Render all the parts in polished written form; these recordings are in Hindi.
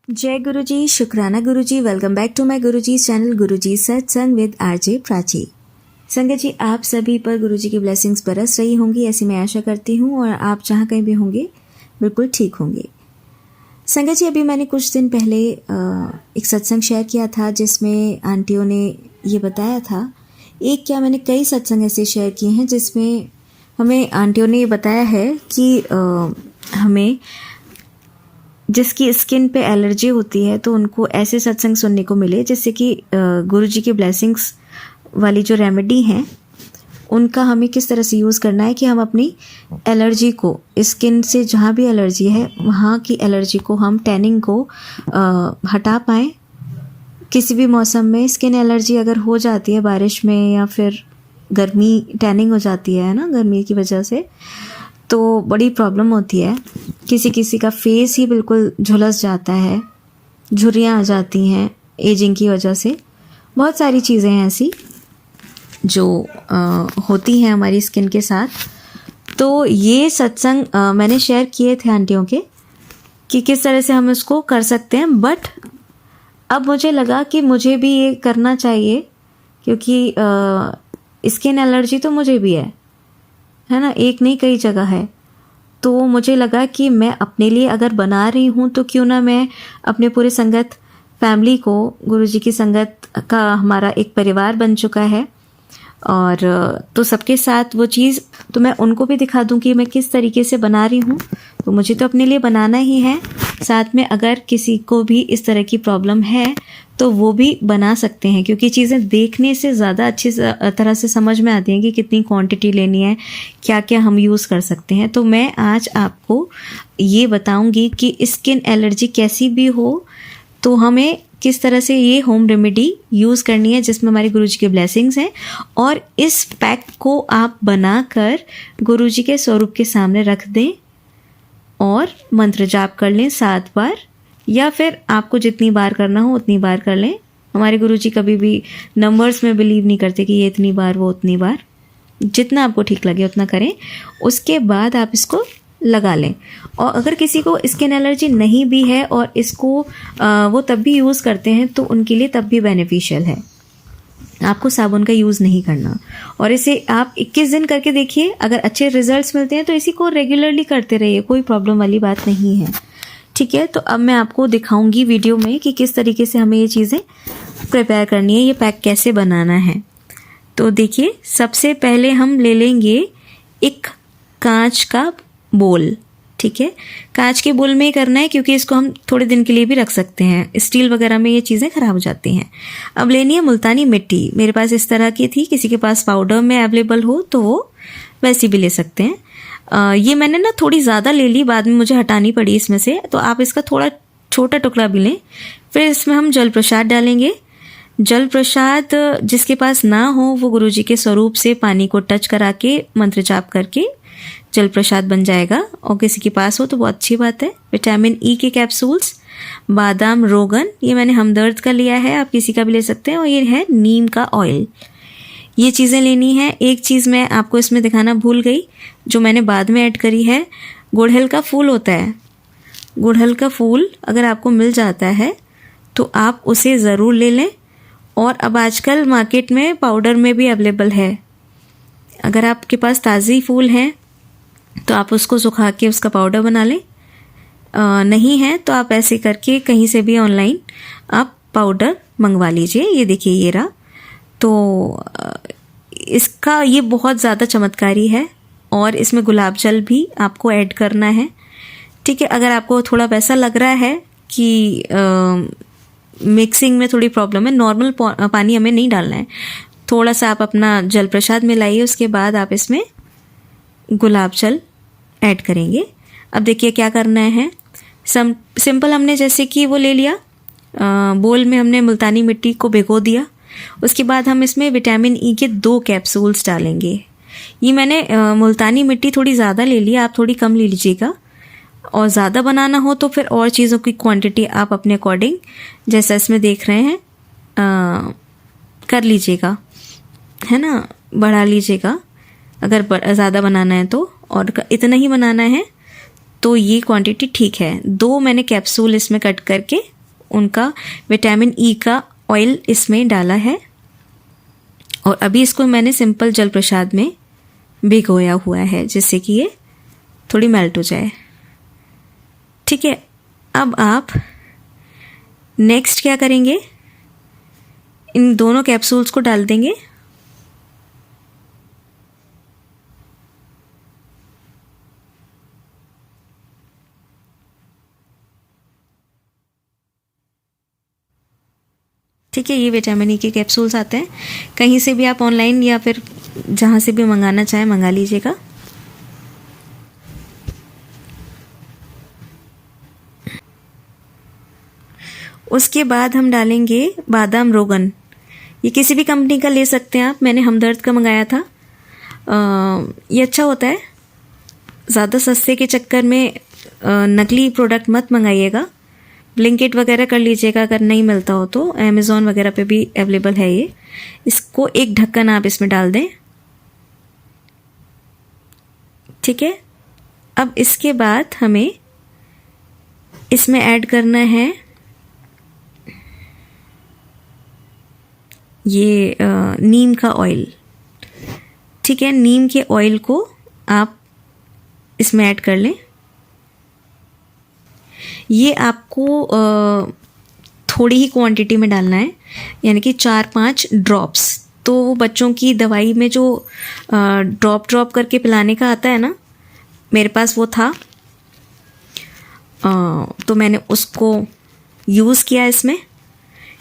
जय गुरुजी, शुक्राना Guruji. Welcome back to my Guruji channel Guruji satsang with RJ Prachi. संगत जी, आप सभी पर गुरुजी की ब्लेसिंग्स बरस रही होंगी, ऐसी मैं आशा करती हूँ, और आप जहाँ कहीं भी होंगे बिल्कुल ठीक होंगे। संगत जी, अभी मैंने कुछ दिन पहले एक सत्संग शेयर किया था जिसमें आंटियों ने ये बताया था, एक क्या मैंने कई सत्संग ऐसे शेयर किए हैं जिसमें हमें आंटियों ने ये बताया है कि हमें जिसकी स्किन पे एलर्जी होती है तो उनको ऐसे सत्संग सुनने को मिले जिससे कि गुरुजी की ब्लेसिंग्स वाली जो रेमेडी हैं उनका हमें किस तरह से यूज़ करना है कि हम अपनी एलर्जी को, स्किन से जहाँ भी एलर्जी है वहाँ की एलर्जी को, हम टैनिंग को हटा पाएँ। किसी भी मौसम में स्किन एलर्जी अगर हो जाती है, बारिश में या फिर गर्मी, टैनिंग हो जाती है ना गर्मी की वजह से, तो बड़ी प्रॉब्लम होती है। किसी किसी का फेस ही बिल्कुल झुलस जाता है, झुर्रियाँ आ जाती हैं एजिंग की वजह से। बहुत सारी चीज़ें हैं ऐसी जो होती हैं हमारी स्किन के साथ। तो ये सत्संग मैंने शेयर किए थे आंटियों के कि किस तरह से हम इसको कर सकते हैं। बट अब मुझे लगा कि मुझे भी ये करना चाहिए क्योंकि स्किन एलर्जी तो मुझे भी है ना, एक नहीं कई जगह है। तो मुझे लगा कि मैं अपने लिए अगर बना रही हूँ तो क्यों ना मैं अपने पूरे संगत फैमिली को, गुरुजी की संगत का हमारा एक परिवार बन चुका है, और तो सबके साथ वो चीज़ तो मैं उनको भी दिखा दूँ कि मैं किस तरीके से बना रही हूँ। तो मुझे तो अपने लिए बनाना ही है, साथ में अगर किसी को भी इस तरह की प्रॉब्लम है तो वो भी बना सकते हैं, क्योंकि चीज़ें देखने से ज़्यादा अच्छी तरह से समझ में आती हैं कि कितनी क्वांटिटी लेनी है, क्या क्या हम यूज़ कर सकते हैं। तो मैं आज आपको ये बताऊंगी कि स्किन एलर्जी कैसी भी हो तो हमें किस तरह से ये होम रेमेडी यूज़ करनी है जिसमें हमारे गुरुजी के ब्लेसिंग्स हैं, और इस पैक को आप बनाकर गुरुजी के स्वरूप के सामने रख दें और मंत्र जाप कर लें 7 बार, या फिर आपको जितनी बार करना हो उतनी बार कर लें। हमारे गुरुजी कभी भी नंबर्स में बिलीव नहीं करते कि ये इतनी बार वो उतनी बार, जितना आपको ठीक लगे उतना करें। उसके बाद आप इसको लगा लें। और अगर किसी को स्किन एलर्जी नहीं भी है और इसको वो तब भी यूज़ करते हैं तो उनके लिए तब भी बेनिफिशियल है। आपको साबुन का यूज़ नहीं करना, और इसे आप 21 दिन करके देखिए। अगर अच्छे रिजल्ट्स मिलते हैं तो इसी को रेगुलरली करते रहिए, कोई प्रॉब्लम वाली बात नहीं है। ठीक है, तो अब मैं आपको दिखाऊंगी वीडियो में कि किस तरीके से हमें ये चीज़ें प्रिपेयर करनी है, ये पैक कैसे बनाना है। तो देखिए, सबसे पहले हम ले लेंगे एक कांच का बोल। ठीक है, कांच के बोल में ही करना है क्योंकि इसको हम थोड़े दिन के लिए भी रख सकते हैं, स्टील वगैरह में ये चीज़ें ख़राब हो जाती हैं। अब लेनी है मुल्तानी मिट्टी। मेरे पास इस तरह की थी, किसी के पास पाउडर में अवेलेबल हो तो वो वैसी भी ले सकते हैं। ये मैंने ना थोड़ी ज़्यादा ले ली, बाद में मुझे हटानी पड़ी इसमें से, तो आप इसका थोड़ा छोटा टुकड़ा भी लें। फिर इसमें हम जल प्रसाद डालेंगे। जल प्रसाद जिसके पास ना हो वो गुरुजी के स्वरूप से पानी को टच करा के मंत्र जाप करके जल प्रसाद बन जाएगा, और किसी के पास हो तो बहुत अच्छी बात है। विटामिन ई के कैप्सूल्स, बादाम रोगन, ये मैंने हमदर्द का लिया है, आप किसी का भी ले सकते हैं, और ये है नीम का ऑयल। ये चीज़ें लेनी है। एक चीज़ मैं आपको इसमें दिखाना भूल गई जो मैंने बाद में ऐड करी है, गुड़हल का फूल होता है। गुड़हल का फूल अगर आपको मिल जाता है तो आप उसे ज़रूर ले लें, और अब आजकल मार्केट में पाउडर में भी अवेलेबल है। अगर आपके पास ताज़ी फूल हैं तो आप उसको सुखा के उसका पाउडर बना लें। नहीं है तो आप ऐसे करके कहीं से भी ऑनलाइन आप पाउडर मंगवा लीजिए। ये देखिए, ये रहा। तो इसका ये बहुत ज़्यादा चमत्कारी है, और इसमें गुलाब जल भी आपको ऐड करना है। ठीक है, अगर आपको थोड़ा वैसा लग रहा है कि मिक्सिंग में थोड़ी प्रॉब्लम है, नॉर्मल पानी हमें नहीं डालना है, थोड़ा सा आप अपना जल प्रसाद मिलाइए, उसके बाद आप इसमें गुलाब जल ऐड करेंगे। अब देखिए क्या करना है। सिंपल हमने जैसे कि वो ले लिया, बोल में हमने मुल्तानी मिट्टी को भिगो दिया। उसके बाद हम इसमें विटामिन ई के 2 कैप्सूल्स डालेंगे। ये मैंने मुल्तानी मिट्टी थोड़ी ज़्यादा ले ली, आप थोड़ी कम ले लीजिएगा, और ज़्यादा बनाना हो तो फिर और चीज़ों की क्वांटिटी आप अपने अकॉर्डिंग जैसा इसमें देख रहे हैं कर लीजिएगा, है ना, बढ़ा लीजिएगा अगर ज़्यादा बनाना है तो। और इतना ही बनाना है तो ये क्वांटिटी ठीक है। 2 मैंने कैप्सूल इसमें कट करके उनका विटामिन ई का ऑयल इसमें डाला है और अभी इसको मैंने सिंपल जल प्रसाद में भिगोया हुआ है जिससे कि ये थोड़ी मेल्ट हो जाए। ठीक है, अब आप नेक्स्ट क्या करेंगे, इन दोनों कैप्सूल्स को डाल देंगे। ठीक है, ये विटामिन ई के कैप्सूल्स आते हैं, कहीं से भी आप ऑनलाइन या फिर जहाँ से भी मंगाना चाहें मंगा लीजिएगा। उसके बाद हम डालेंगे बादाम रोगन। ये किसी भी कंपनी का ले सकते हैं आप, मैंने हमदर्द का मंगाया था। ये अच्छा होता है। ज़्यादा सस्ते के चक्कर में नकली प्रोडक्ट मत मंगाइएगा। ब्लिंकिट वगैरह कर लीजिएगा, अगर नहीं मिलता हो तो अमेज़ॉन वगैरह पे भी अवेलेबल है ये। इसको एक ढक्कन आप इसमें डाल दें। ठीक है, अब इसके बाद हमें इसमें ऐड करना है ये नीम का ऑयल। ठीक है, नीम के ऑयल को आप इसमें ऐड कर लें। ये आपको थोड़ी ही क्वांटिटी में डालना है, यानी कि 4-5 ड्रॉप्स। तो बच्चों की दवाई में जो ड्रॉप करके पिलाने का आता है ना, मेरे पास वो था, तो मैंने उसको यूज़ किया इसमें।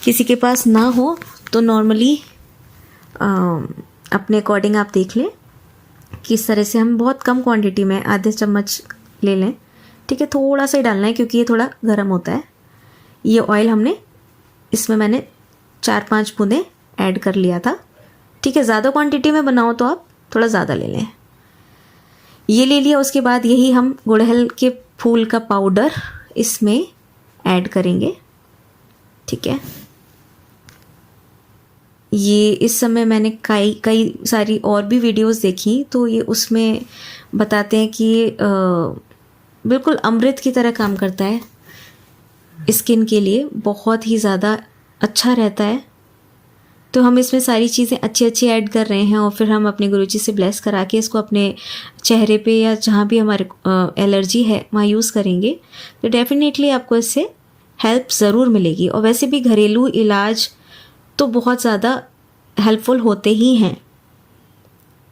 किसी के पास ना हो तो नॉर्मली अपने अकॉर्डिंग आप देख लें किस तरह से। हम बहुत कम क्वांटिटी में आधे चम्मच ले लें। ठीक है, थोड़ा सा ही डालना है क्योंकि ये थोड़ा गर्म होता है। ये ऑयल हमने इसमें मैंने 4-5 बूंदें ऐड कर लिया था। ठीक है, ज़्यादा क्वांटिटी में बनाओ तो आप थोड़ा ज़्यादा ले लें। ये ले लिया। उसके बाद यही हम गुड़हल के फूल का पाउडर इसमें ऐड करेंगे। ठीक है, ये इस समय मैंने कई सारी और भी वीडियोस देखी, तो ये उसमें बताते हैं कि बिल्कुल अमृत की तरह काम करता है। स्किन के लिए बहुत ही ज़्यादा अच्छा रहता है। तो हम इसमें सारी चीज़ें अच्छी ऐड कर रहे हैं और फिर हम अपने गुरुजी से ब्लेस करा के इसको अपने चेहरे पे या जहाँ भी हमारे एलर्जी है वहाँ यूज़ करेंगे तो डेफिनेटली आपको इससे हेल्प ज़रूर मिलेगी। और वैसे भी घरेलू इलाज तो बहुत ज़्यादा हेल्पफुल होते ही हैं।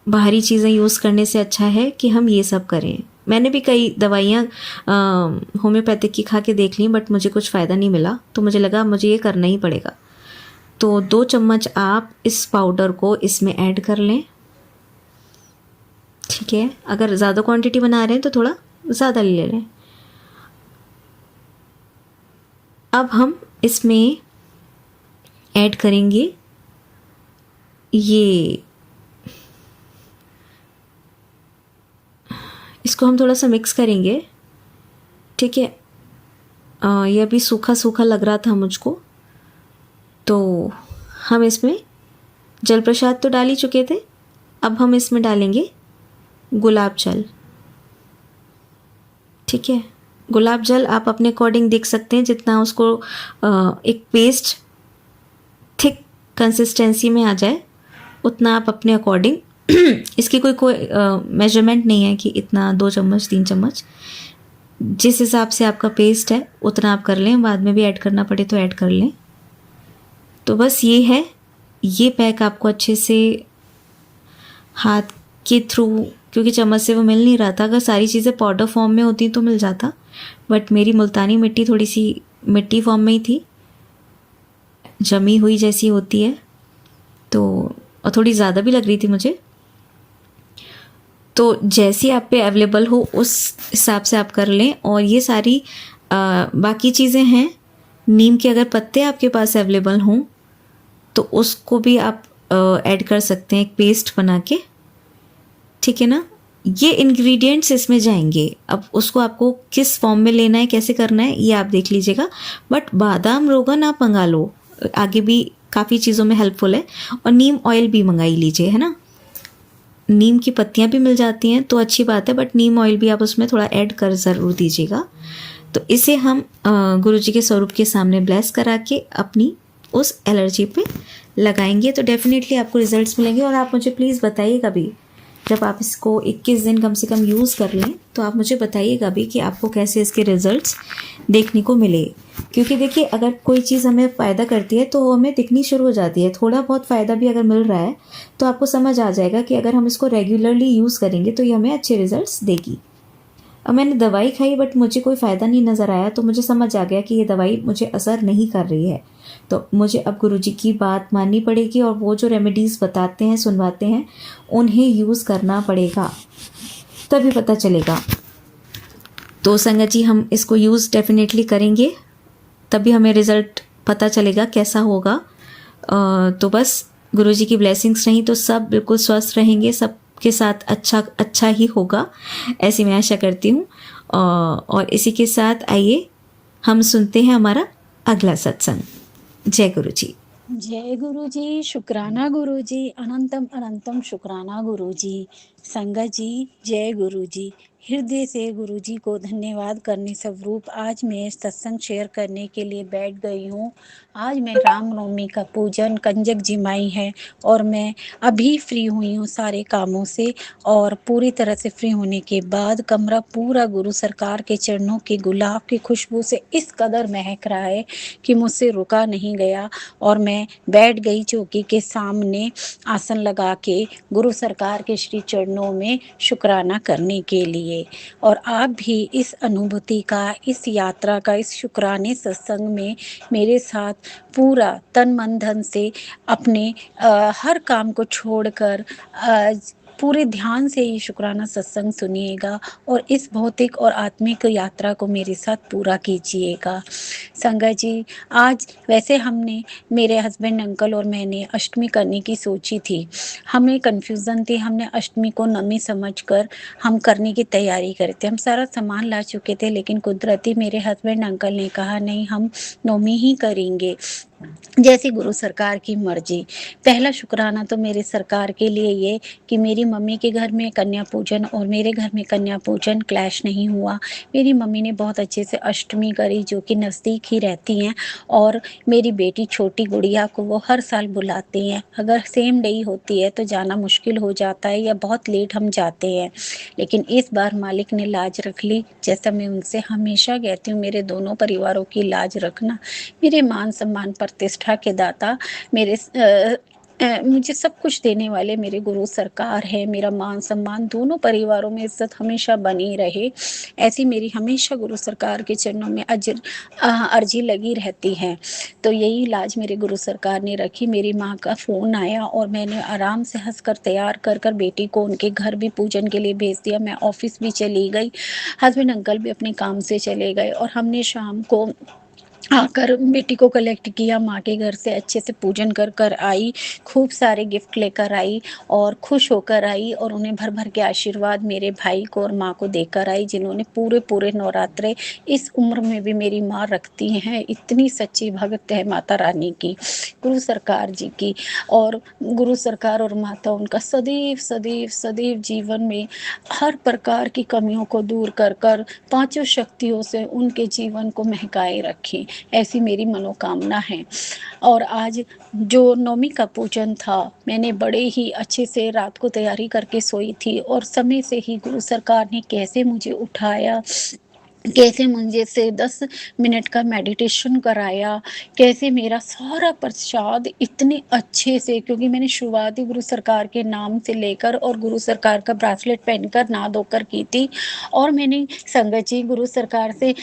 बाहरी चीज़ें यूज़ करने से अच्छा है कि हम ये सब करें। मैंने भी कई दवाइयाँ होम्योपैथिक की खा के देख ली, बट मुझे कुछ फ़ायदा नहीं मिला, तो मुझे लगा मुझे ये करना ही पड़ेगा। तो 2 चम्मच आप इस पाउडर को इसमें ऐड कर लें। ठीक है, अगर ज़्यादा क्वांटिटी बना रहे हैं तो थोड़ा ज़्यादा ले लें। अब हम इसमें ऐड करेंगे ये, इसको हम थोड़ा सा मिक्स करेंगे। ठीक है, ये अभी सूखा सूखा लग रहा था मुझको, तो हम इसमें जल प्रसाद तो डाल ही चुके थे। अब हम इसमें डालेंगे गुलाब जल। ठीक है, गुलाब जल आप अपने अकॉर्डिंग देख सकते हैं, जितना उसको एक पेस्ट थिक कंसिस्टेंसी में आ जाए उतना आप अपने अकॉर्डिंग इसकी कोई मेजरमेंट नहीं है कि इतना 2 चम्मच 3 चम्मच, जिस हिसाब से आपका पेस्ट है उतना आप कर लें। बाद में भी ऐड करना पड़े तो ऐड कर लें। तो बस ये है, ये पैक आपको अच्छे से हाथ के थ्रू, क्योंकि चम्मच से वो मिल नहीं रहा था, अगर सारी चीज़ें पाउडर फॉर्म में होती तो मिल जाता, बट मेरी मुल्तानी मिट्टी थोड़ी सी मिट्टी फॉर्म में ही थी, जमी हुई जैसी होती है, तो और थोड़ी ज़्यादा भी लग रही थी मुझे। तो जैसी आप पे अवेलेबल हो उस हिसाब से आप कर लें। और ये सारी बाकी चीज़ें हैं, नीम के अगर पत्ते आपके पास अवेलेबल हों तो उसको भी आप ऐड कर सकते हैं एक पेस्ट बना के। ठीक है ना, ये इंग्रेडिएंट्स इसमें जाएंगे। अब उसको आपको किस फॉर्म में लेना है, कैसे करना है, ये आप देख लीजिएगा। बट बादाम रोगन आप मंगा लो, आगे भी काफ़ी चीज़ों में हेल्पफुल है। और नीम ऑयल भी मंगाई लीजिए, है ना। नीम की पत्तियाँ भी मिल जाती हैं तो अच्छी बात है, बट नीम ऑयल भी आप उसमें थोड़ा ऐड कर ज़रूर दीजिएगा। तो इसे हम गुरुजी के स्वरूप के सामने ब्लेस करा के अपनी उस एलर्जी पे लगाएंगे तो डेफिनेटली आपको रिजल्ट्स मिलेंगे। और आप मुझे प्लीज़ बताइएगा भी, जब आप इसको 21 दिन कम से कम यूज़ कर लें तो आप मुझे बताइएगा भी कि आपको कैसे इसके रिजल्ट्स देखने को मिले। क्योंकि देखिए, अगर कोई चीज़ हमें फ़ायदा करती है तो वो हमें दिखनी शुरू हो जाती है। थोड़ा बहुत फ़ायदा भी अगर मिल रहा है तो आपको समझ आ जाएगा कि अगर हम इसको रेगुलरली यूज़ करेंगे तो ये हमें अच्छे रिजल्ट्स देगी। अब मैंने दवाई खाई बट मुझे कोई फ़ायदा नहीं नज़र आया, तो मुझे समझ आ गया कि ये दवाई मुझे असर नहीं कर रही है। तो मुझे अब गुरुजी की बात माननी पड़ेगी और वो जो रेमेडीज़ बताते हैं, सुनवाते हैं, उन्हें यूज़ करना पड़ेगा, तभी पता चलेगा। तो संगत जी, हम इसको यूज़ डेफिनेटली करेंगे, तभी हमें रिज़ल्ट पता चलेगा कैसा होगा। तो बस गुरुजी की ब्लेसिंग्स रही तो सब बिल्कुल स्वस्थ रहेंगे, सबके साथ अच्छा ही होगा, ऐसी मैं आशा करती हूँ। और इसी के साथ आइए हम सुनते हैं हमारा अगला सत्संग। जय गुरु जी। जय गुरु जी, शुक्राना गुरु जी, अनंतम अनंतम शुक्राना गुरु जी। संगत जी, जय गुरु जी। हृदय से गुरु जी को धन्यवाद करने स्वरूप आज मैं सत्संग शेयर करने के लिए बैठ गई हूँ। आज मैं रामनवमी का पूजन कंजक जिमाई है और मैं अभी फ्री हुई हूँ सारे कामों से, और पूरी तरह से फ्री होने के बाद कमरा पूरा गुरु सरकार के चरणों की गुलाब की खुशबू से इस कदर महक रहा है कि मुझसे रुका नहीं गया। और मैं बैठ गई चौकी के सामने आसन लगा के गुरु सरकार के श्री चरणों में शुक्राना करने के लिए। और आप भी इस अनुभूति का, इस यात्रा का, इस शुक्राने सत्संग में मेरे साथ पूरा तन मन धन से अपने हर काम को छोड़कर पूरे ध्यान से ये शुक्राना सत्संग सुनिएगा और इस भौतिक और आत्मिक यात्रा को मेरे साथ पूरा कीजिएगा। संगत जी, आज वैसे हमने, मेरे हस्बैंड अंकल और मैंने अष्टमी करने की सोची थी। हमें कन्फ्यूज़न थी, हमने अष्टमी को नवमी समझकर हम करने की तैयारी करे थे। हम सारा सामान ला चुके थे, लेकिन कुदरती मेरे हस्बैंड अंकल ने कहा नहीं, हम नवमी ही करेंगे, जैसी गुरु सरकार की मर्जी। पहला शुक्राना तो मेरे सरकार के लिए ये कि मेरी मम्मी के घर में कन्या पूजन और मेरे घर में कन्या पूजन क्लैश नहीं हुआ। मेरी मम्मी ने बहुत अच्छे से अष्टमी करी, जो कि नज़दीक ही रहती हैं, और मेरी बेटी छोटी गुड़िया को वो हर साल बुलाती हैं। अगर सेम डे होती है तो जाना मुश्किल हो जाता है या बहुत लेट हम जाते हैं, लेकिन इस बार मालिक ने लाज रख ली। जैसा मैं उनसे हमेशा कहती हूँ, मेरे दोनों परिवारों की लाज रखना। मेरे मान सम्मान प्रतिष्ठा के दाता, मेरे मुझे सब कुछ देने वाले मेरे गुरु सरकार है। मेरा मान सम्मान, दोनों परिवारों में इज्जत हमेशा बनी रहे, ऐसी मेरी हमेशा गुरु सरकार के चरणों में अर्जी लगी रहती है। तो यही लाज मेरे गुरु सरकार ने रखी। मेरी माँ का फ़ोन आया और मैंने आराम से हंसकर तैयार कर कर बेटी को उनके घर भी पूजन के लिए भेज दिया। मैं ऑफिस भी चली गई, हस्बैंड अंकल भी अपने काम से चले गए, और हमने शाम को आकर बेटी को कलेक्ट किया, माँ के घर से अच्छे से पूजन कर कर आई, खूब सारे गिफ्ट लेकर आई और खुश होकर आई, और उन्हें भर भर के आशीर्वाद मेरे भाई को और माँ को देकर आई, जिन्होंने पूरे पूरे नवरात्रे इस उम्र में भी मेरी माँ रखती हैं। इतनी सच्ची भक्त है माता रानी की, गुरु सरकार जी की। और गुरु सरकार और माता उनका सदैव सदैव सदैव जीवन में हर प्रकार की कमियों को दूर कर कर पांचों शक्तियों से उनके जीवन को महकाए रखें, ऐसी मेरी मनोकामना है। और आज जो नवमी का पूजन था, मैंने बड़े ही अच्छे से रात को तैयारी करके सोई थी, और समय से ही गुरु सरकार ने कैसे मुझे उठाया, कैसे मुझे से 10 मिनट का मेडिटेशन कराया, कैसे मेरा सारा प्रसाद इतने अच्छे से, क्योंकि मैंने शुरुआत ही गुरु सरकार के नाम से लेकर और गुरु सरकार का ब्रासलेट पहनकर नहा धोकर की थी। और मैंने संगत जी गुरु सरकार से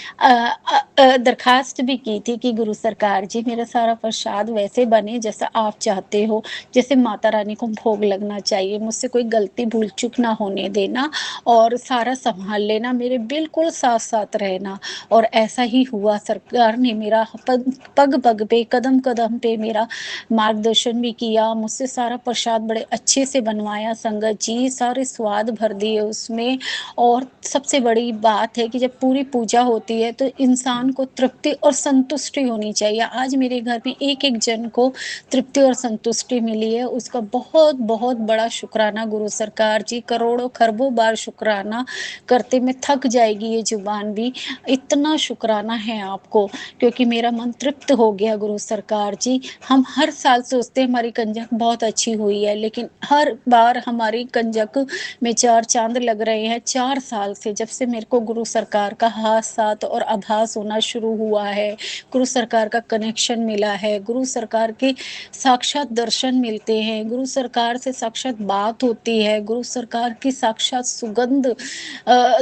दरखास्त भी की थी कि गुरु सरकार जी, मेरा सारा प्रसाद वैसे बने जैसा आप चाहते हो, जैसे माता रानी को भोग लगना चाहिए, मुझसे कोई गलती भूल चूक ना होने देना और सारा संभाल लेना। मेरे बिल्कुल साथ साथ साथ रहना। और ऐसा ही हुआ, सरकार ने मेरा पग पग पे, कदम कदम पे मेरा मार्गदर्शन भी किया, मुझसे सारा प्रसाद बड़े अच्छे से बनवाया संगत जी, सारे स्वाद भर दिए उसमें। और सबसे बड़ी बात है कि जब पूरी पूजा होती है तो इंसान को तृप्ति और संतुष्टि होनी चाहिए। आज मेरे घर में एक एक जन को तृप्ति और संतुष्टि मिली है, उसका बहुत बहुत बड़ा शुक्राना गुरु सरकार जी, करोड़ों खरबों बार शुक्राना करते में थक जाएगी ये जुबान भी। इतना शुक्राना है आपको, क्योंकि मेरा मन तृप्त हो गया गुरु सरकार जी। हम हर साल सोचते हैं हमारी कंजक बहुत अच्छी हुई है, लेकिन हर बार हमारी कंजक में चार चांद लग रहे हैं। 4 साल से, जब से मेरे को गुरु सरकार का हाथ साथ और आभास होना शुरू हुआ है, गुरु सरकार का कनेक्शन मिला है, गुरु सरकार के साक्षात दर्शन मिलते हैं, गुरु सरकार से साक्षात बात होती है, गुरु सरकार की साक्षात सुगंध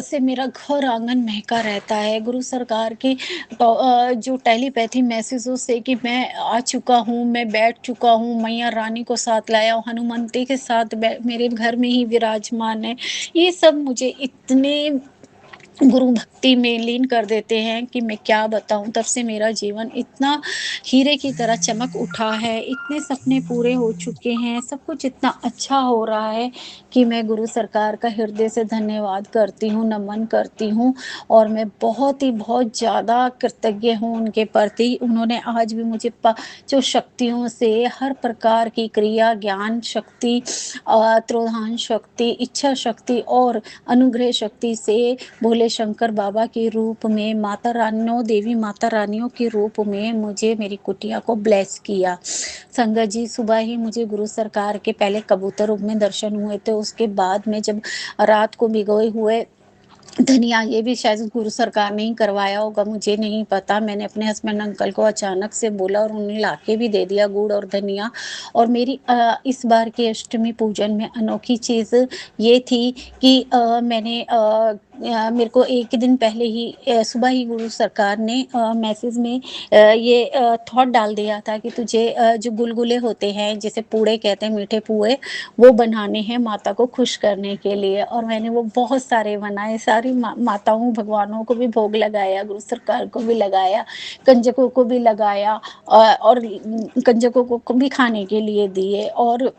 से मेरा घर आंगन महका रहता है। गुरु सरकार के जो टेलीपैथी मैसेजों से कि मैं आ चुका हूँ, मैं बैठ चुका हूँ, मैया रानी को साथ लाया हूँ, हनुमंती के साथ मेरे घर में ही विराजमान है। ये सब मुझे इतने गुरु भक्ति में लीन कर देते हैं कि मैं क्या बताऊँ। तब से मेरा जीवन इतना हीरे की तरह चमक उठा है, इतने सपने पूरे हो चुके हैं, सब कुछ इतना अच्छा हो रहा है कि मैं गुरु सरकार का हृदय से धन्यवाद करती हूँ, नमन करती हूँ। और मैं बहुत ज़्यादा कृतज्ञ हूँ उनके प्रति। उन्होंने आज भी मुझे जो शक्तियों से हर प्रकार की क्रिया, ज्ञान शक्ति, त्रोधान शक्ति, इच्छा शक्ति और अनुग्रह शक्ति से भोले शंकर बाबा के रूप में, माता रानियों, देवी माता रानियों के रूप में मुझे, मेरी कुटिया को ब्लेस किया। संगत जी, सुबह ही मुझे गुरु सरकार के पहले कबूतर रूप में दर्शन हुए थे, उसके बाद में जब रात को भिगोए हुए धनिया, ये भी शायद गुरु सरकार ने ही करवाया होगा, मुझे नहीं पता। मैंने अपने हस्बैंड अंकल को अचानक से बोला और उन्हें लाके भी दे दिया गुड़ और धनिया। और मेरी इस बार के अष्टमी पूजन में अनोखी चीज़ ये थी कि मेरे को एक दिन पहले ही सुबह ही गुरु सरकार ने मैसेज में ये थॉट डाल दिया था कि तुझे जो गुलगुले होते हैं, जिसे पूड़े कहते हैं, मीठे पुए, वो बनाने हैं माता को खुश करने के लिए। और मैंने वो बहुत सारे बनाए, सारी माताओं भगवानों को भी भोग लगाया, गुरु सरकार को भी लगाया, कंजकों को भी लगाया, और कंजकों को भी खाने के लिए दिए। और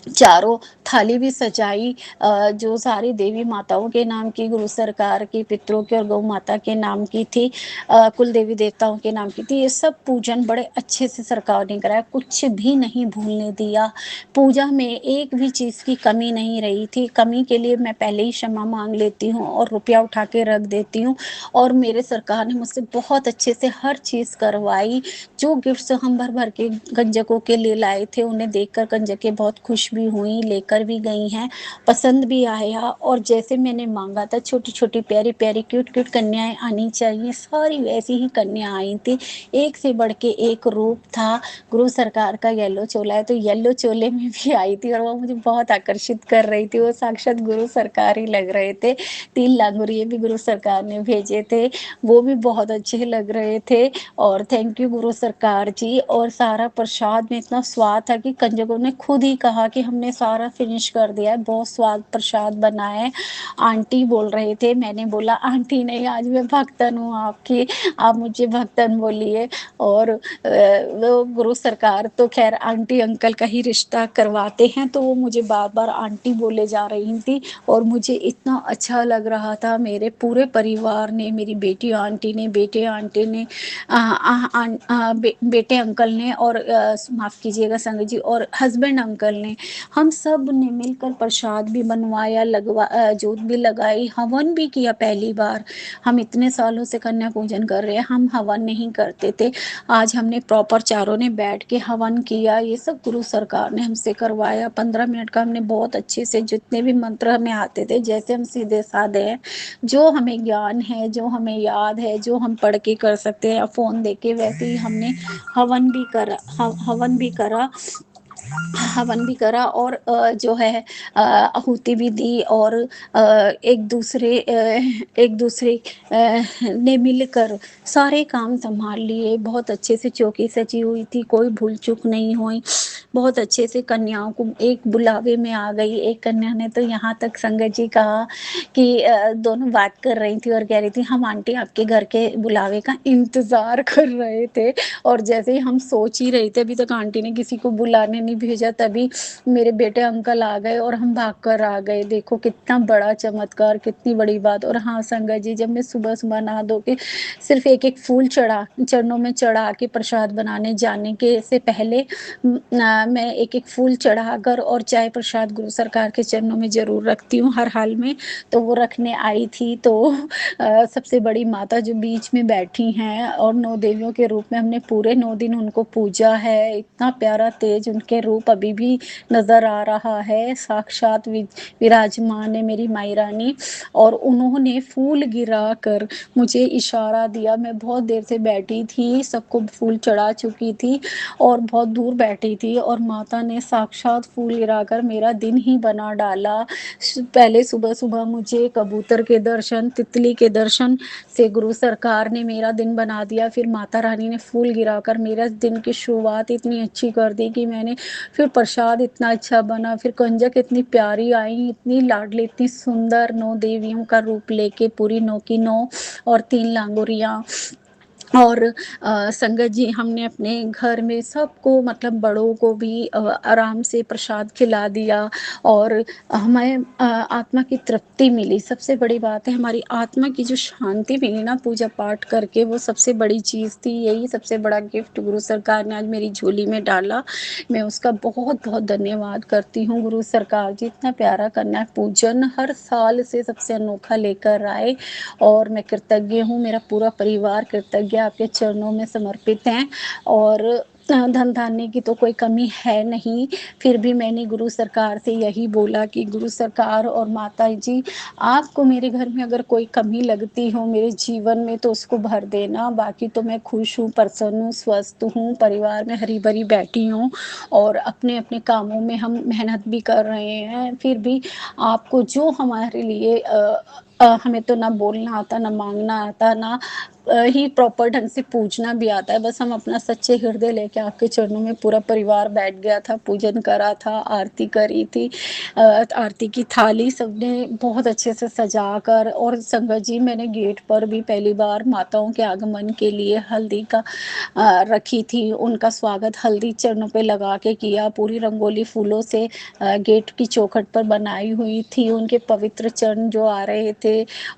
चारों थाली भी सजाई, जो सारी देवी माताओं के नाम की, गुरु सरकार की, पितरों की और गौ माता के नाम की थी, कुल देवी देवताओं के नाम की थी। ये सब पूजन बड़े अच्छे से सरकार ने कराया, कुछ भी नहीं भूलने दिया। पूजा में एक भी चीज़ की कमी नहीं रही थी। कमी के लिए मैं पहले ही क्षमा मांग लेती हूँ और रुपया उठा के रख देती हूँ। और मेरे सरकार ने मुझसे बहुत अच्छे से हर चीज़ करवाई। जो गिफ्ट्स हम भर भर के कंजकों के लिए लाए थे, उन्हें देखकर कंजकें बहुत खुश भी हुई, लेकर भी गई हैं, पसंद भी आया। और जैसे मैंने मांगा था, छोटी छोटी प्यारी प्यारी क्यूट क्यूट कन्याएं आनी चाहिए, सारी वैसी ही कन्या आई थी। एक से बढ़ के एक रूप था। गुरु सरकार का येलो चोला है तो येलो चोले में भी आई थी, और वो मुझे बहुत आकर्षित कर रही थी। वो साक्षात गुरु सरकार ही लग रहे थे। 3 लांगुरिये भी गुरु सरकार ने भेजे थे, वो भी बहुत अच्छे लग रहे थे। और थैंक यू गुरु सरकार जी। और सारा प्रसाद में इतना स्वाद था कि कंजकों ने खुद ही कहा कि हमने सारा फिनिश कर दिया है, बहुत स्वाद प्रसाद बना है। आंटी बोल रहे थे, मैंने बोला आंटी नहीं, आज मैं भक्तन हूँ आपकी, आप मुझे भक्तन बोलिए। और वो गुरु सरकार तो खैर आंटी अंकल का ही रिश्ता करवाते हैं, तो वो मुझे बार बार आंटी बोले जा रही थी। और मुझे इतना अच्छा लग रहा था। मेरे पूरे परिवार ने, मेरी बेटी आंटी ने, बेटे आंटी ने, बेटे अंकल ने, और माफ़ कीजिएगा संगत जी, और हस्बैंड अंकल ने, हम सब ने मिलकर प्रसाद भी बनवाया, जोत भी लगाई, हवन भी किया। पहली बार, हम इतने सालों से कन्या पूजन कर रहे हैं, हम हवन नहीं करते थे। आज हमने प्रॉपर चारों ने बैठ के हवन किया। ये सब गुरु सरकार ने हमसे करवाया। 15 मिनट का हमने बहुत अच्छे से, जितने भी मंत्र हमें आते थे, जैसे हम सीधे साधे हैं, जो हमें ज्ञान है, जो हमें याद है, जो हम पढ़ के कर सकते हैं या फ़ोन देख के, वैसे ही हमने हवन भी करा। हवन भी करा और जो है आहुति भी दी और एक दूसरे ने मिलकर सारे काम संभाल लिए। बहुत अच्छे से चौकी सजी हुई थी, कोई भूल चूक नहीं हुई। बहुत अच्छे से कन्याओं को एक बुलावे में आ गई। एक कन्या ने तो यहाँ तक संगत जी कहा कि दोनों बात कर रही थी और कह रही थी हम आंटी आपके घर के बुलावे का इंतजार कर रहे थे। और जैसे ही हम सोच ही रहे थे अभी तक आंटी ने किसी को बुलाने नहीं भेजा, तभी मेरे बेटे अंकल आ गए और हम भाग कर आ गए। देखो कितना बड़ा चमत्कार, कितनी बड़ी बात। और हाँ संगत जी, जब मैं सुबह सुबह नहा धो के सिर्फ एक एक फूल चरणों में चढ़ा के प्रसाद बनाने जाने के से पहले मैं एक एक फूल चढ़ाकर और चाय प्रसाद गुरु सरकार के चरणों में जरूर रखती हूँ हर हाल में। तो वो रखने आई थी तो सबसे बड़ी माता जो बीच में बैठी हैं और 9 देवियों के रूप में हमने पूरे 9 दिन उनको पूजा है। इतना प्यारा तेज उनके रूप अभी भी नज़र आ रहा है। साक्षात विराजमान है मेरी माई रानी। और उन्होंने फूल गिराकर मुझे इशारा दिया। मैं बहुत देर से बैठी थी, सबको फूल चढ़ा चुकी थी और बहुत दूर बैठी थी और माता ने साक्षात फूल गिराकर मेरा दिन ही बना डाला। पहले सुबह-सुबह मुझे कबूतर के दर्शन, तितली के दर्शन से गुरु सरकार ने मेरा दिन बना दिया। फिर माता रानी ने फूल गिराकर मेरा दिन की शुरुआत इतनी अच्छी कर दी कि मैंने फिर प्रसाद इतना अच्छा बना, फिर कंजक इतनी प्यारी आई, इतनी लाडली, इतनी सुंदर 9 देवियों का रूप लेके पूरी 9 की 9 और 3 लांगुरियाँ। और संगत जी हमने अपने घर में सबको मतलब बड़ों को भी आराम से प्रसाद खिला दिया और हमें आत्मा की तृप्ति मिली। सबसे बड़ी बात है हमारी आत्मा की जो शांति मिली ना पूजा पाठ करके, वो सबसे बड़ी चीज़ थी। यही सबसे बड़ा गिफ्ट गुरु सरकार ने आज मेरी झोली में डाला। मैं उसका बहुत बहुत धन्यवाद करती हूँ। गुरु सरकार जी इतना प्यारा कन्या पूजन हर साल से सबसे अनोखा लेकर आए और मैं कृतज्ञ हूँ। मेरा पूरा परिवार कृतज्ञ आपके चरणों में समर्पित हैं और धन धान्य की तो कोई कमी है नहीं। फिर भी मैंने गुरु सरकार से यही बोला कि गुरु सरकार और माता जी, आपको मेरे घर में अगर कोई कमी लगती हो मेरे जीवन में तो उसको भर देना। बाकी तो मैं खुश हूँ, प्रसन्न हूँ, स्वस्थ हूँ, परिवार में हरी भरी बैठी हूँ और अपने अपने कामों में हम मेहनत भी कर रहे हैं। फिर भी आपको जो हमारे लिए हमें तो ना बोलना आता, ना माँगना आता, ना ही प्रॉपर ढंग से पूजना भी आता है। बस हम अपना सच्चे हृदय लेके आपके चरणों में पूरा परिवार बैठ गया था, पूजन करा था, आरती करी थी। आरती की थाली सबने बहुत अच्छे से सजाकर और संगत जी मैंने गेट पर भी पहली बार माताओं के आगमन के लिए हल्दी का रखी थी। उनका स्वागत हल्दी चरणों पे लगा के किया। पूरी रंगोली फूलों से गेट की चौखट पर बनाई हुई थी। उनके पवित्र चरण जो आ रहे थे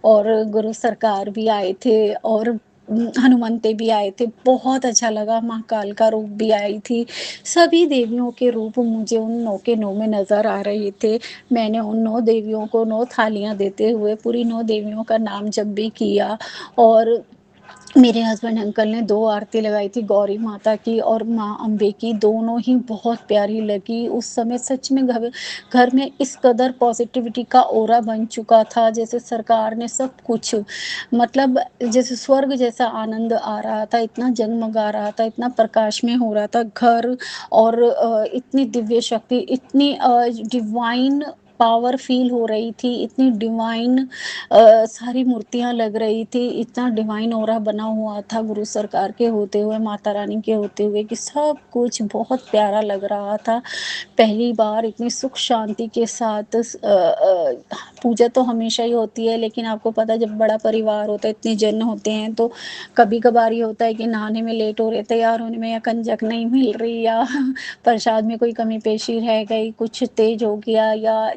और गुरु सरकार भी आए थे और हनुमंते भी आए थे। बहुत अच्छा लगा। माँ काल का रूप भी आई थी। सभी देवियों के रूप मुझे उन 9 के 9 में नज़र आ रहे थे। मैंने उन 9 देवियों को 9 थालियाँ देते हुए पूरी 9 देवियों का नाम जप भी किया और मेरे हस्बैंड अंकल ने 2 आरती लगाई थी, गौरी माता की और माँ अम्बे की। दोनों ही बहुत प्यारी लगी। उस समय सच में घर में इस कदर पॉजिटिविटी का ऑरा बन चुका था, जैसे सरकार ने सब कुछ मतलब जैसे स्वर्ग जैसा आनंद आ रहा था, इतना जगमगा रहा था, इतना प्रकाशमय हो रहा था घर और इतनी दिव्य शक्ति, इतनी डिवाइन पावर फ़ील हो रही थी, इतनी डिवाइन सारी मूर्तियाँ लग रही थी, इतना डिवाइन ऑरा बना हुआ था गुरु सरकार के होते हुए, माता रानी के होते हुए कि सब कुछ बहुत प्यारा लग रहा था। पहली बार इतनी सुख शांति के साथ पूजा तो हमेशा ही होती है, लेकिन आपको पता है जब बड़ा परिवार होता है, इतने जन होते हैं तो कभी-कभार ये होता है कि नहाने में लेट हो रहे, तैयार होने में या कंजक नहीं मिल रही या प्रसाद में कोई कमी पेशी रह गई, कुछ तेज हो गया या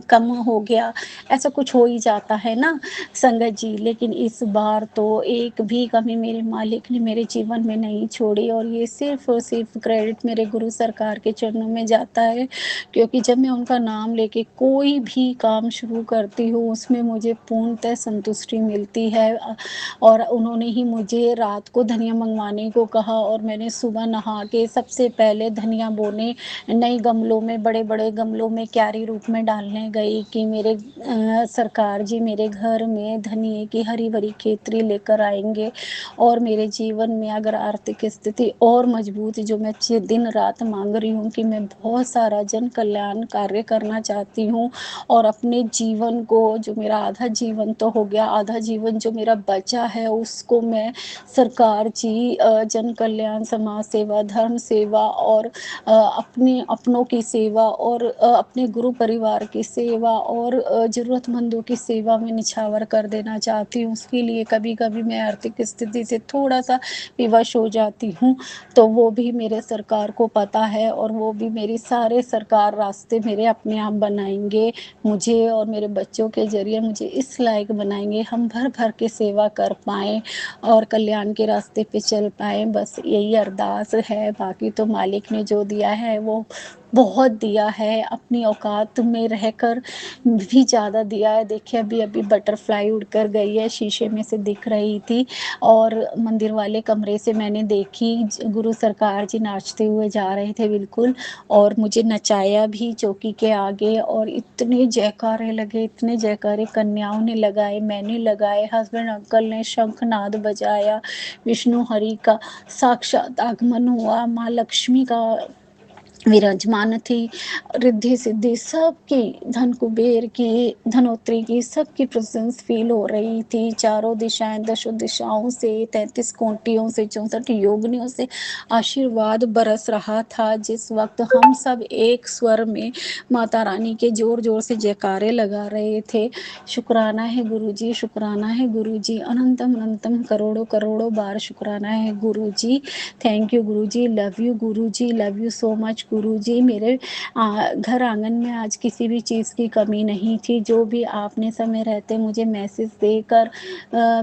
कम हो गया, ऐसा कुछ हो ही जाता है ना संगत जी। लेकिन इस बार तो एक भी कमी मेरे मालिक ने मेरे जीवन में नहीं छोड़ी और ये सिर्फ़ और सिर्फ़ क्रेडिट मेरे गुरु सरकार के चरणों में जाता है, क्योंकि जब मैं उनका नाम लेके कोई भी काम शुरू करती हूँ, उसमें मुझे पूर्णतः संतुष्टि मिलती है। और उन्होंने ही मुझे रात को धनिया मँगवाने को कहा और मैंने सुबह नहा के सबसे पहले धनिया बोने नए गमलों में, बड़े-बड़े गमलों में क्यारी सरकारी रूप में डालने गई कि मेरे सरकार जी मेरे घर में धनिये की हरी-भरी खेती लेकर आएँगे और मेरे जीवन में अगर आर्थिक स्थिति और मजबूत जो मैं दिन-रात माँग रही हूँ कि मैं बहुत सारा जन कल्याण कार्य करना चाहती हूँ और अपने जीवन को जो मेरा आधा जीवन तो हो गया, आधा जीवन जो मेरा बचा है उसको मैं सरकार जी जन कल्याण, समाज सेवा, धर्म सेवा और अपने अपनों की सेवा और अपने गुरु परिवार की सेवा और ज़रूरतमंदों की सेवा में निछावर कर देना चाहती हूँ। उसके लिए कभी-कभी मैं आर्थिक स्थिति से थोड़ा-सा विवश हो जाती हूँ, तो वो भी मेरे सरकार को पता है और वो भी मेरी सारे सरकार रास्ते मेरे अपने आप बनाएँगे। मुझे और मेरे बच्चों के ज़रिए मुझे इस लायक बनाएँगे, हम भर-भर के सेवा कर पाएँ और कल्याण के रास्ते पे चल पाएँ, बस यही अरदास है। बाकी तो मालिक ने जो दिया है वो बहुत दिया है, अपनी औकात में रहकर भी ज़्यादा दिया है। देखिए अभी-अभी बटरफ्लाई उड़कर गई है, शीशे में से दिख रही थी और मंदिर वाले कमरे से मैंने देखी गुरु सरकार जी नाचते हुए जा रहे थे बिल्कुल और मुझे नचाया भी चौकी के आगे और इतने जयकारे लगे, इतने जयकारे कन्याओं ने लगाए, मैंने लगाए, हस्बैंड अंकल ने शंखनाद बजाया, विष्णु हरि का साक्षात आगमन हुआ, माँ लक्ष्मी का विराजमान थी, रिद्धि-सिद्धि सबकी, धन कुबेर की, धनोत्री की, सबकी प्रेज़ेंस फ़ील हो रही थी। चारों दिशाएँ, दसों दिशाओं से, 33 कोटियों से, 64 योगिनियों से आशीर्वाद बरस रहा था। जिस वक़्त हम सब एक स्वर में माता रानी के ज़ोर-ज़ोर से जयकारे लगा रहे थे। शुक्राना है गुरुजी, शुक्राना है गुरुजी, अनंतम अनंतम करोड़ों-करोड़ों बार शुक्राना है Guruji. Thank you Guruji, love you Guruji, love you so much Guruji. मेरे घर आंगन में आज किसी भी चीज़ की कमी नहीं थी, जो भी आपने समय रहते मुझे मैसेज देकर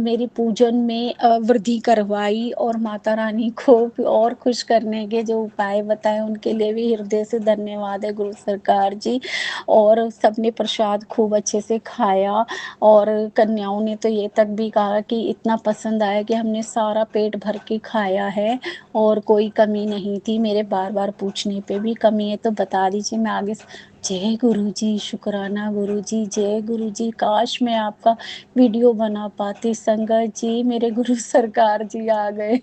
मेरी पूजन में वृद्धि करवाई और माता रानी को भी और खुश करने के जो उपाय बताए उनके लिए भी हृदय से धन्यवाद है गुरु सरकार जी। और सबने प्रसाद खूब अच्छे से खाया और कन्याओं ने तो ये तक भी कहा कि इतना पसंद आया कि हमने सारा पेट भर के खाया है और कोई कमी नहीं थी। मेरे बार-बार पूछने पे भी कमी है तो बता दीजिए, मैं आगे से जय गुरुजी, शुक्राना गुरुजी, जय गुरुजी। काश मैं आपका वीडियो बना पाती। संगत जी, मेरे गुरु सरकार जी आ गए।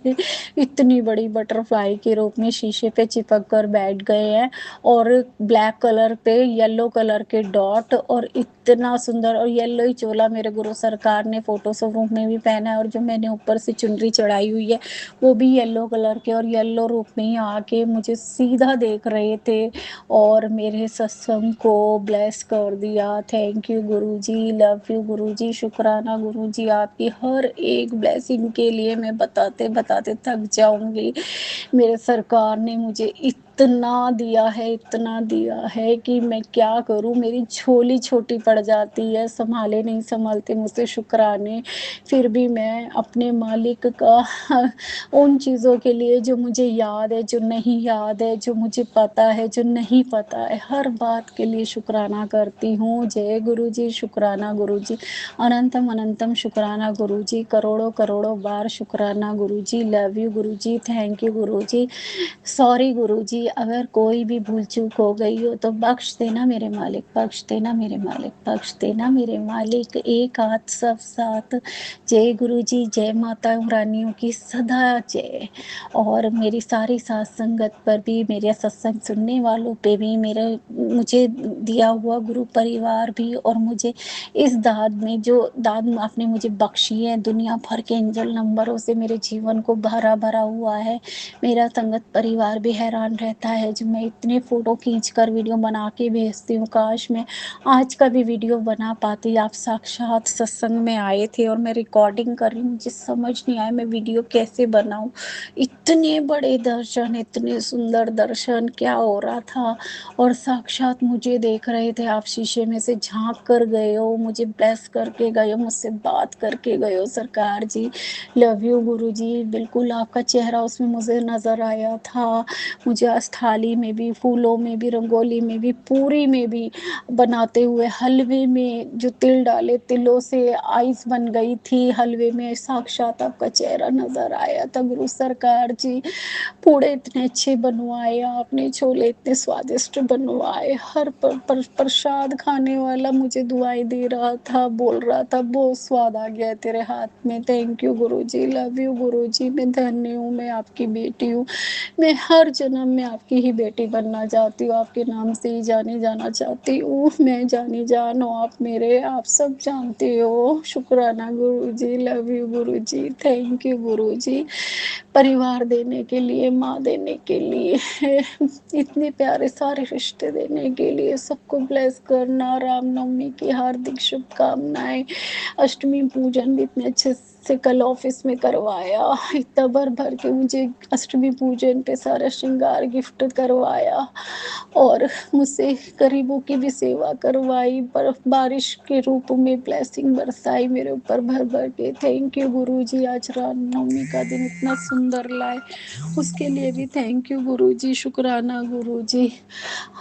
इतनी बड़ी बटरफ्लाई के रूप में शीशे पे चिपक कर बैठ गए हैं और ब्लैक कलर पे येलो कलर के डॉट और इतना सुंदर और येलो ही चोला मेरे गुरु सरकार ने फ़ोटो स्वरूप में भी पहना है और जो मैंने ऊपर से चुनरी चढ़ाई हुई है वो भी येलो कलर के और येलो रूप में ही आके मुझे सीधा देख रहे थे और मेरे सत्संग को ब्लेस कर दिया। Thank you Guruji, love you Guruji, शुक्राना गुरुजी, आपकी हर एक ब्लेसिंग के लिए मैं बताते-बताते थक जाऊँगी। मेरे सरकार ने मुझे इतना दिया है कि मैं क्या करूँ? मेरी झोली छोटी पड़ जाती है, सँभाले नहीं संभलते मुझसे शुक्राने। फिर भी मैं अपने मालिक का उन चीज़ों के लिए जो मुझे याद है, जो नहीं याद है, जो मुझे पता है, जो नहीं पता है, हर बात के लिए शुक्राना करती हूँ। जय गुरुजी, शुक्राना गुरुजी, अनंतम अनंतम शुक्राना गुरुजी, करोड़ों-करोड़ों बार शुक्राना Guruji, love you Guruji, thank you Guruji. Sorry Guruji, अगर कोई भी भूल-चूक हो गई हो तो बख्श देना मेरे मालिक, बख्श देना मेरे मालिक, बख्श देना मेरे मालिक। एक हाथ सब साथ। जय गुरुजी, जय माता रानियों की सदा जय। और मेरी सारी साथ संगत पर भी, मेरे सत्संग सुनने वालों पे भी, मेरे मुझे दिया हुआ गुरु परिवार भी और मुझे इस दाद में जो दाद आपने मुझे बख्शी है, दुनिया भर के एंजल नंबरों से मेरे जीवन को भरा-भरा हुआ है। मेरा संगत परिवार भी हैरान रहता है, जो मैं इतने फ़ोटो खींचकर वीडियो बना के भेजती हूँ, काश मैं आज का भी वीडियो बना पाती। आप साक्षात सत्संग में आए थे और मैं रिकॉर्डिंग कर रही हूँ, मुझे समझ नहीं आया मैं वीडियो कैसे बनाऊँ। इतने बड़े दर्शन, इतने सुंदर दर्शन, क्या हो रहा था और साक्षात मुझे देख रहे थे। आप शीशे में से झाँक कर गए हो, मुझे ब्लेस करके गए हो, मुझसे बात करके गए हो सरकार जी। लव यू गुरुजी, बिल्कुल आपका चेहरा उसमें मुझे नज़र आया था। मुझे पास थाली में भी, फूलों में भी, रंगोली में भी, पूरी में भी, बनाते हुए हलवे में जो तिल डाले, तिलों से आइस बन गई थी हलवे में, साक्षात आपका चेहरा नज़र आया था गुरु सरकार जी। पूड़े इतने अच्छे बनवाए आपने, छोले इतने स्वादिष्ट बनवाए, हर प्रसाद खाने वाला मुझे दुआएं दे रहा था, बोल रहा था बहुत स्वाद आ गया है तेरे हाथ में। Thank you Guruji, love you Guruji. मैं धन्य हूँ, मैं आपकी बेटी हूँ, मैं हर जन्म में आपकी ही बेटी बनना चाहती हूँ, आपके नाम से ही जाने जाना चाहती हूँ। मैं जानी जान हूँ, आप मेरे, आप सब जानते हो। शुक्राना Guruji, love you Guruji, thank you Guruji. परिवार देने के लिए, माँ देने के लिए, इतने प्यारे सारे रिश्ते देने के लिए, सबको ब्लेस करना। रामनवमी की हार्दिक शुभकामनाएं। अष्टमी पूजन भी इतने अच्छे से कल ऑफिस में करवाया, इतना भर भर के मुझे अष्टमी पूजन पे सारा श्रृंगार गिफ्ट करवाया, और मुझसे गरीबों की भी सेवा करवाई, बर्फ बारिश के रूप में ब्लेसिंग बरसाई मेरे ऊपर भर भर के। थैंक यू गुरुजी, आज रामनवमी का दिन इतना सुंदर लाए, उसके लिए भी थैंक यू गुरुजी, शुक्राना गुरुजी।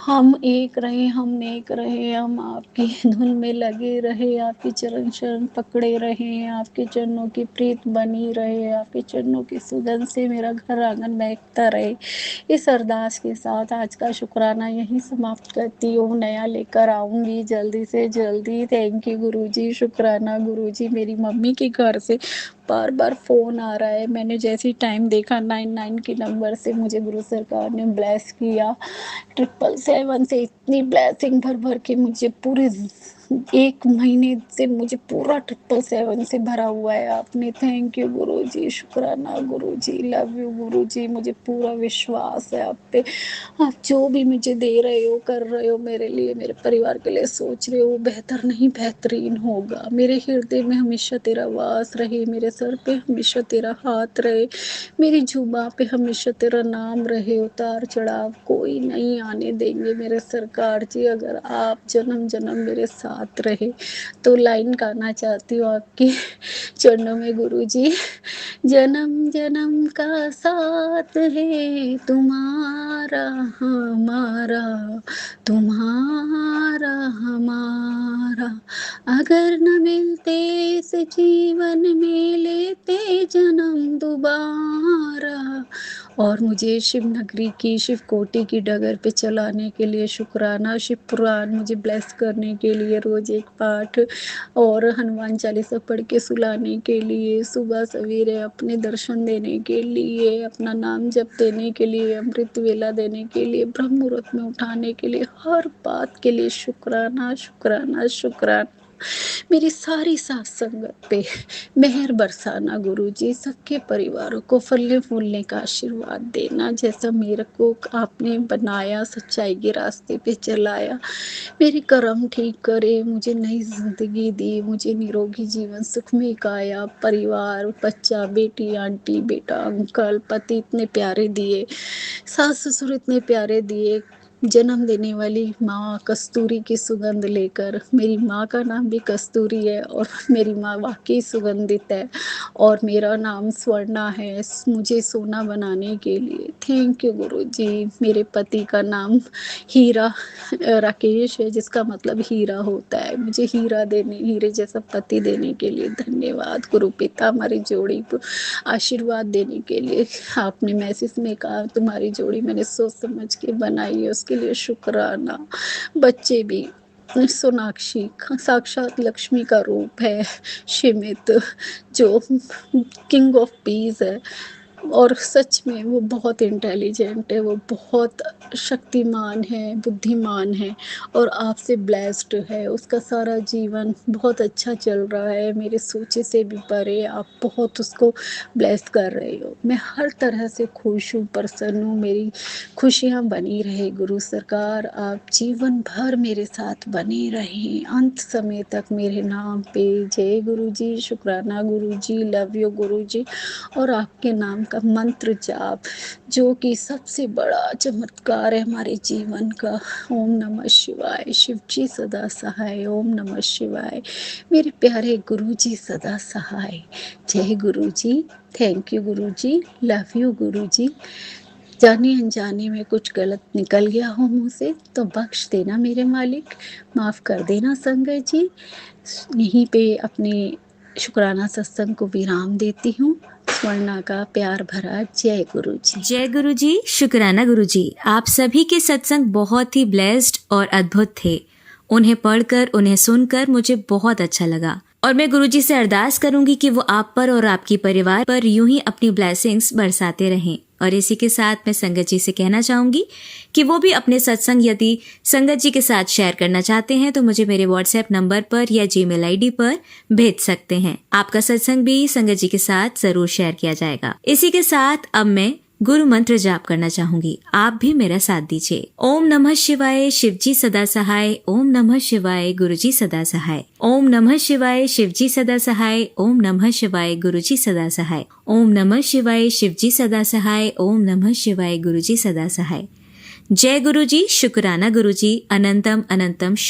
हम एक रहे, हम नेक रहे, हम आपकी धुन में लगे रहे, आपके चरण शरण पकड़े रहे, आपके चरणों की प्रीत बनी रहे, आपके चरणों की सुगंध से मेरा घर आंगन महकता रहे। इस अरदास के साथ आज का शुक्राना यहीं समाप्त करती हूँ, नया लेकर आऊँगी जल्दी से जल्दी। थैंक यू गुरुजी, शुक्राना गुरुजी। मेरी मम्मी के घर से बार बार फ़ोन आ रहा है, मैंने जैसे ही टाइम देखा 99 के नंबर से मुझे गुरु सरकार ने ब्लेस किया, 777 से इतनी ब्लेसिंग भर भर के मुझे पूरे 1 महीने से मुझे पूरा 777 से भरा हुआ है आपने। थैंक यू गुरुजी, शुक्राना गुरुजी, लव यू गुरुजी। मुझे पूरा विश्वास है आप पे, आप जो भी मुझे दे रहे हो, कर रहे हो मेरे लिए, मेरे परिवार के लिए सोच रहे हो, बेहतर नहीं बेहतरीन होगा। मेरे हृदय में हमेशा तेरा वास रहे, मेरे सर पे हमेशा तेरा हाथ रहे, मेरी जुबां पे हमेशा तेरा नाम रहे। उतार चढ़ाव कोई नहीं आने देंगे मेरे सरकार जी, अगर आप जन्म जन्म मेरे साथ रहे। तो लाइन गाना चाहती हूँ आपकी चरणों में गुरुजी। जन्म जन्म का साथ है तुम्हारा हमारा, तुम्हारा हमारा, अगर न मिलते इस जीवन में लेते जन्म दोबारा। और मुझे शिव नगरी की, शिव कोटि की डगर पे चलाने के लिए शुक्राना। शिव पुराण मुझे ब्लेस करने के लिए रोज एक पाठ और हनुमान चालीसा पढ़ के सुलाने के लिए, सुबह सवेरे अपने दर्शन देने के लिए, अपना नाम जप देने के लिए, अमृत वेला देने के लिए, ब्रह्म मुहूर्त में उठाने के लिए, हर बात के लिए शुक्राना शुक्राना शुक्राना। मेरी सारी साथ संगत पे मेहर बरसाना गुरुजी, सबके परिवारों को फलने फूलने का आशीर्वाद देना, जैसा मेरे को आपने बनाया, सच्चाई के रास्ते पे चलाया। मेरे कर्म ठीक करे, मुझे नई जिंदगी दी, मुझे निरोगी जीवन, सुखमय काया, परिवार, बच्चा, बेटी, आंटी, बेटा, अंकल, पति इतने प्यारे दिए, सास ससुर इतने प्यारे दिए, जन्म देने वाली माँ कस्तूरी की सुगंध लेकर, मेरी माँ का नाम भी कस्तूरी है और मेरी माँ वाकई सुगंधित है, और मेरा नाम स्वर्णा है, मुझे सोना बनाने के लिए। थैंक यू गुरुजी। मेरे पति का नाम हीरा राकेश है, जिसका मतलब हीरा होता है। मुझे हीरा देने, हीरे जैसा पति देने के लिए धन्यवाद गुरु पिता। हमारी जोड़ी को आशीर्वाद देने के लिए आपने मैसेज में कहा तुम्हारी जोड़ी मैंने सोच समझ के बनाई है, उसके लिए शुक्राना। बच्चे भी, सोनाक्षी साक्षात लक्ष्मी का रूप है, शिमित जो किंग ऑफ पीस है, और सच में वो बहुत इंटेलिजेंट है, वो बहुत शक्तिमान है, बुद्धिमान है, और आपसे ब्लेस्ड है। उसका सारा जीवन बहुत अच्छा चल रहा है, मेरे सोचे से भी परे। आप बहुत उसको ब्लेस कर रहे हो। मैं हर तरह से खुश हूँ, प्रसन्न हूँ। मेरी खुशियाँ बनी रहे गुरु सरकार, आप जीवन भर मेरे साथ बने रहें, अंत समय तक मेरे नाम पे। जय गुरु जी, शुक्राना गुरु जी, लव यू गुरु जी। और आपके नाम का मंत्र जाप, जो कि सबसे बड़ा चमत्कार है हमारे जीवन का। ओम नमः शिवाय, शिव जी सदा सहाय। ओम नमः शिवाय, मेरे प्यारे गुरु जी सदा सहाय। जय गुरु जी, thank you Guru ji, love you गुरु जी। जाने अनजाने में कुछ गलत निकल गया हो मुझसे तो बख्श देना मेरे मालिक, माफ़ कर देना संगत जी। यहीं पे अपने शुक्राना सत्संग को विराम देती हूँ। स्वर्णा का प्यार भरा जय गुरु जी। जय गुरु जी। शुक्राना गुरु जी। आप सभी के सत्संग बहुत ही ब्लेस्ड और अद्भुत थे। उन्हें पढ़कर, उन्हें सुनकर मुझे बहुत अच्छा लगा और मैं गुरु जी से अरदास करूंगी कि वो आप पर और आपके परिवार पर यूं ही अपनी ब्लेसिंग्स बरसाते रहें। और इसी के साथ मैं संगत जी से कहना चाहूंगी कि वो भी अपने सत्संग यदि संगत जी के साथ शेयर करना चाहते हैं तो मुझे मेरे व्हाट्सएप नंबर पर या जीमेल आईडी पर भेज सकते हैं। आपका सत्संग भी संगत जी के साथ जरूर शेयर किया जाएगा। इसी के साथ अब मैं गुरु मंत्र जाप करना चाहूंगी, आप भी मेरा साथ दीजिए। ओम नमः शिवाय, शिवजी सदा सहाय। ओम नमः शिवाय, गुरुजी सदा सहाय। ओम नमः शिवाय, शिवजी सदा सहाय। ओम नमः शिवाय, गुरुजी सदा सहाय। ओम नमः शिवाय, शिवजी सदा सहाय। ओम नमः शिवाय, गुरुजी सदा सहाय। जय गुरु जी। शुक्राना गुरु जी। अनंतम अनंतम शुक्र।